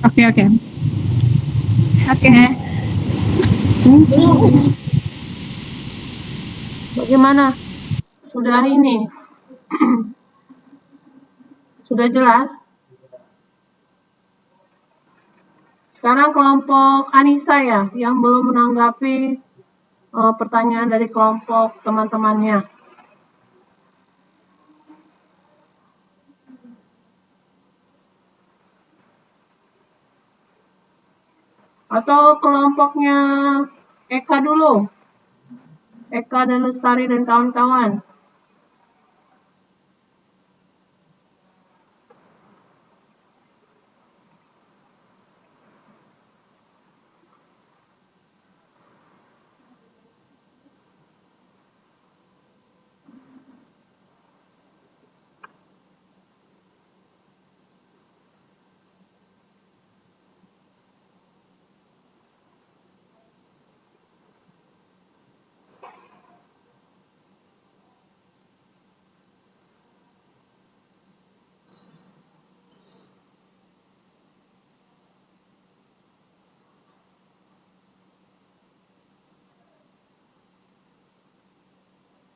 Oke. Oke. Bagaimana? Sudah ini? Sudah jelas? Sekarang kelompok Anissa ya, yang belum menanggapi pertanyaan dari kelompok teman-temannya. Atau kelompoknya Eka dulu. Eka dan Lestari dan kawan-kawan.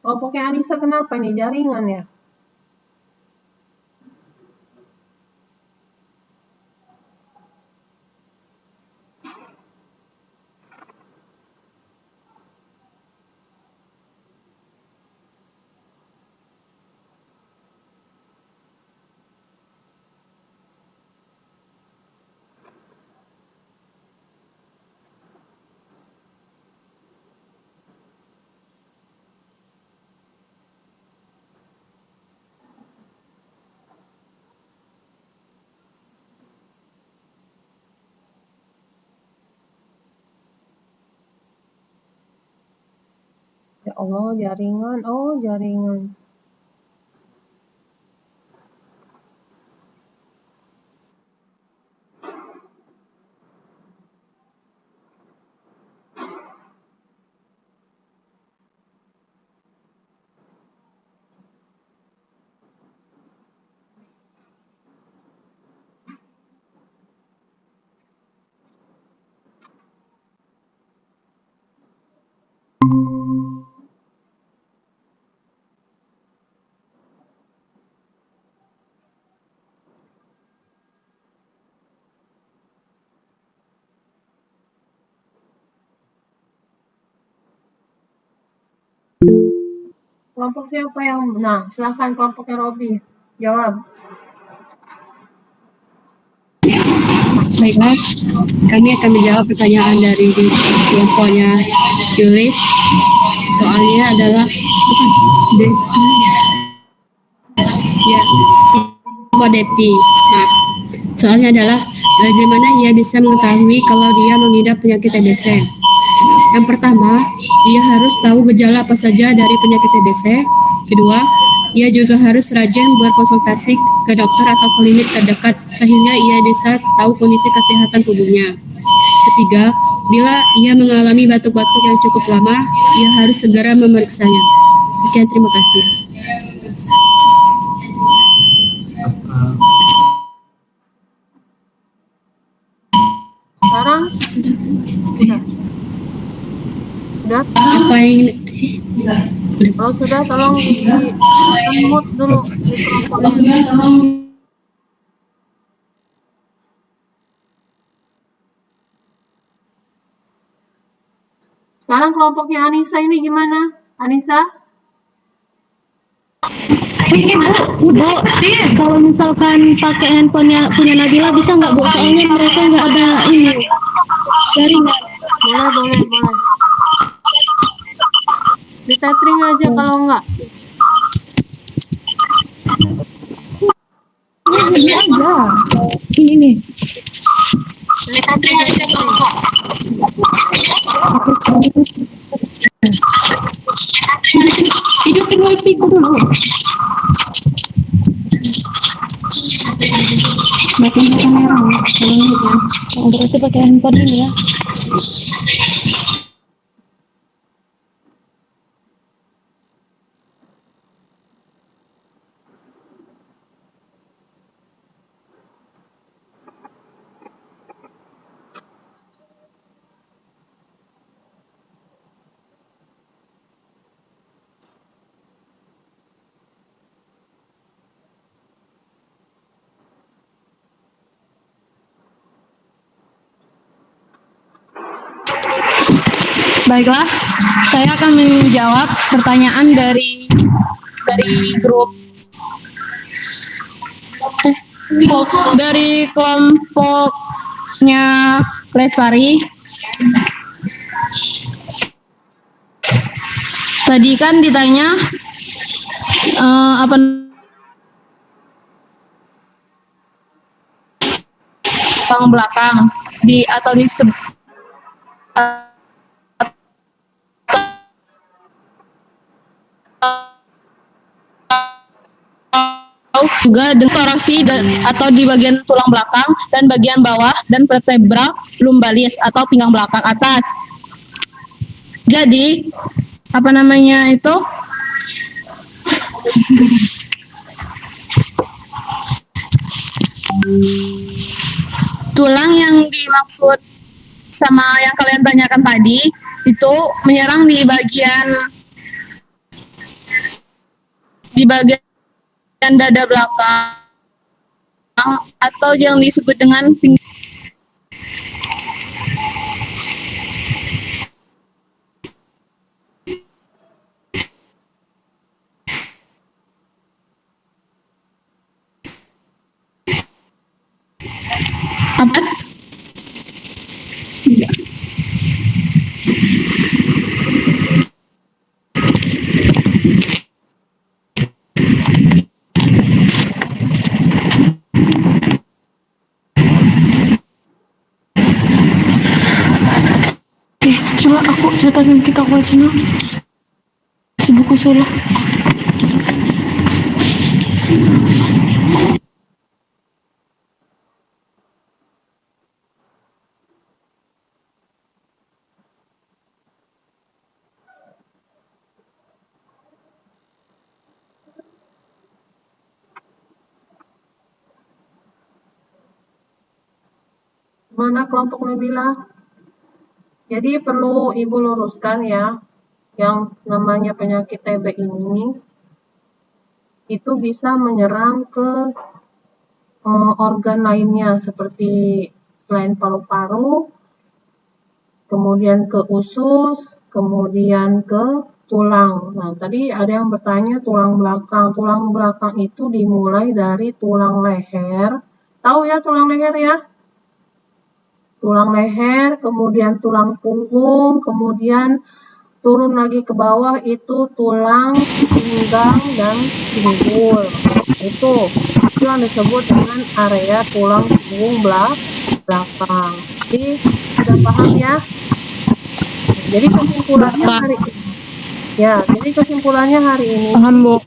Kelompoknya Anissa kenapa nih? Jaringan ya? Ya Allah, jaringan. Oh, jaringan. Kelompok siapa yang nah, silahkan kelompoknya Robi jawab. Baiklah, kami akan menjawab pertanyaan dari kelompoknya Yulis. Soalnya adalah ya, kelompok Depi. Nah, soalnya adalah bagaimana ia bisa mengetahui kalau dia mengidap penyakit TBC. Yang pertama, ia harus tahu gejala apa saja dari penyakit TBC. Kedua, ia juga harus rajin berkonsultasi ke dokter atau klinik terdekat sehingga ia bisa tahu kondisi kesehatan tubuhnya. Ketiga, bila ia mengalami batuk-batuk yang cukup lama, ia harus segera memeriksanya. Sekian, terima kasih. Sekarang sudah? Apa yang Kalau sudah, tolong di-mute dulu mikrofonnya. Sekarang kelompoknya Anissa ini gimana? Anissa? Bu, kalau misalkan pakai handphonenya punya Nabila bisa nggak Bu? Soalnya mereka nggak ada ini jaringan. Boleh. Di tethering aja kalau enggak. Ini aja. Ini nih. Hidupin wifi ku dulu. Matiin kamera ya. Berarti pakai handphone ini ya. Baiklah, saya akan menjawab pertanyaan dari grup dari kelompoknya Lestari. Tadi kan ditanya apa belakang di atau di juga dengan toraksi atau di bagian tulang belakang dan bagian bawah dan vertebra lumbalis atau pinggang belakang atas. Jadi apa namanya itu? Tulang yang dimaksud sama yang kalian tanyakan tadi itu menyerang di bagian dada belakang atau yang disebut dengan atas. Coba aku cetakan kita wajibnya si buku sulah. Mana kelompok Nabila? Jadi perlu Ibu luruskan ya, yang namanya penyakit TB ini itu bisa menyerang ke organ lainnya seperti selain paru-paru, kemudian ke usus, kemudian ke tulang. Nah, tadi ada yang bertanya tulang belakang. Tulang belakang itu dimulai dari tulang leher. Tahu ya tulang leher ya? Tulang leher, kemudian tulang punggung, kemudian turun lagi ke bawah itu tulang pinggang dan pinggul. Itu yang disebut dengan area tulang punggung belakang. Jadi sudah paham ya? Jadi kesimpulannya hari ini. Ya, jadi kesimpulannya hari ini. Paham, Bu.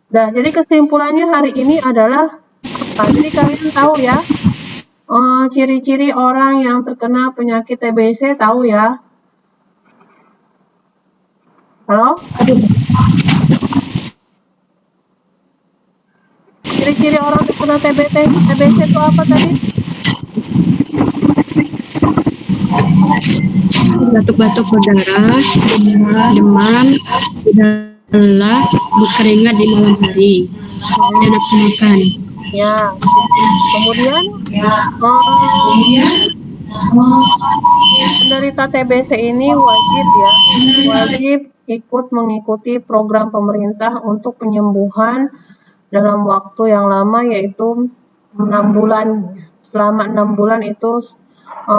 Nah, jadi kesimpulannya hari ini adalah apa? Jadi kalian tahu ya, ciri-ciri orang yang terkena penyakit TBC tahu ya? Halo? Ciri-ciri orang terkena TBC itu apa tadi? Batuk-batuk berdarah, demam, lelah, berkeringat di malam hari, dan nafsu makan. Ya. Kemudian penderita TBC ini wajib ikut mengikuti program pemerintah untuk penyembuhan dalam waktu yang lama, yaitu 6 bulan. Selama 6 bulan itu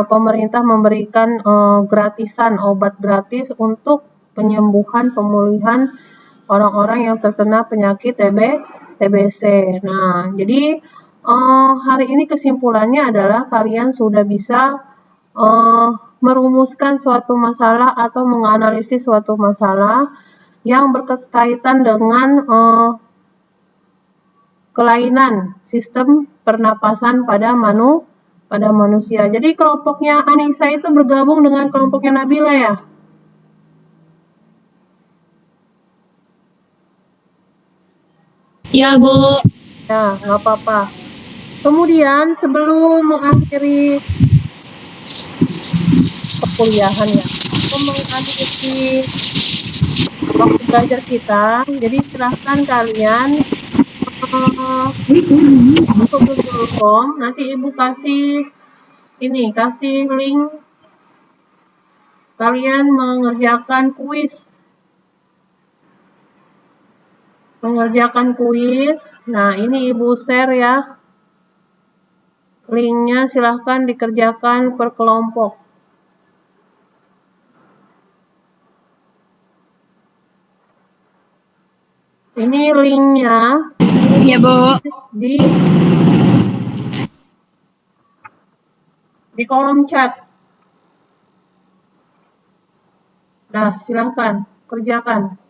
pemerintah memberikan gratisan obat gratis untuk penyembuhan pemulihan orang-orang yang terkena penyakit TBC. Nah, jadi hari ini kesimpulannya adalah kalian sudah bisa merumuskan suatu masalah atau menganalisis suatu masalah yang berkaitan dengan kelainan sistem pernapasan pada manusia. Jadi kelompoknya Anissa itu bergabung dengan kelompoknya Nabila ya? Ya, Bu. Ya, nggak apa-apa. Kemudian sebelum mengakhiri perkuliahan ya, mengakhiri waktu belajar kita, jadi silahkan kalian untuk Google Form, nanti Ibu kasih link kalian mengerjakan kuis. Nah, ini Ibu share ya. Linknya silahkan dikerjakan per kelompok. Ini linknya. Ya, Bu. Di kolom chat. Nah, silahkan kerjakan.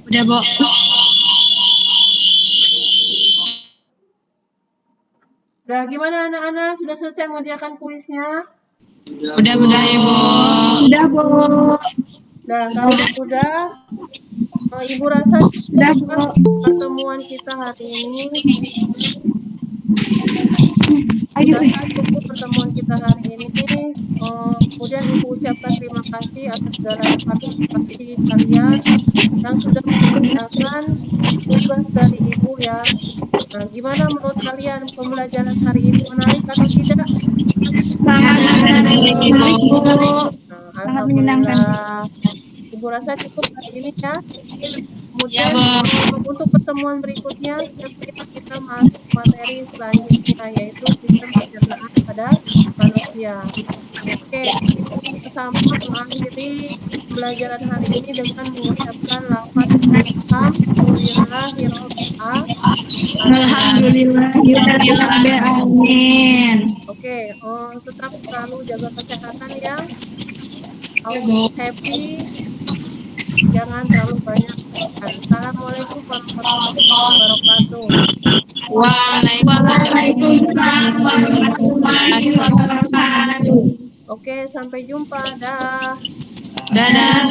Udah, Bu. Udah, gimana anak-anak? Sudah selesai mengerjakan kuisnya? Udah, Bu. Udah, Bu. Nah, kalau sudah, Ibu rasa pertemuan kita hari ini. Cukup pertemuan kita hari ini. Kemudian Ibu ucapkan terima kasih atas segala partisipasi kalian yang sudah mengerjakan tugas dari Ibu ya. Nah, gimana menurut kalian pembelajaran hari ini, menarik atau tidak? Sangat menarik, Bu. Alhamdulillah. Ibu rasa cukup hari ini ya. Kemudian untuk pertemuan berikutnya siap-siap kita masuk materi selanjutnya yaitu sistem pencernaan pada manusia. Oke, bersama mengakhiri pembelajaran hari ini dengan mengucapkan lafaz Alhamdulillahirobbilalamin. Amin. Oke, tetap selalu jaga kesehatan ya. Happy, jangan terlalu banyak. Assalamualaikum warahmatullahi wabarakatuh. Waalaikumsalam warahmatullahi wabarakatuh. Oke, sampai jumpa. Dah. Dadah.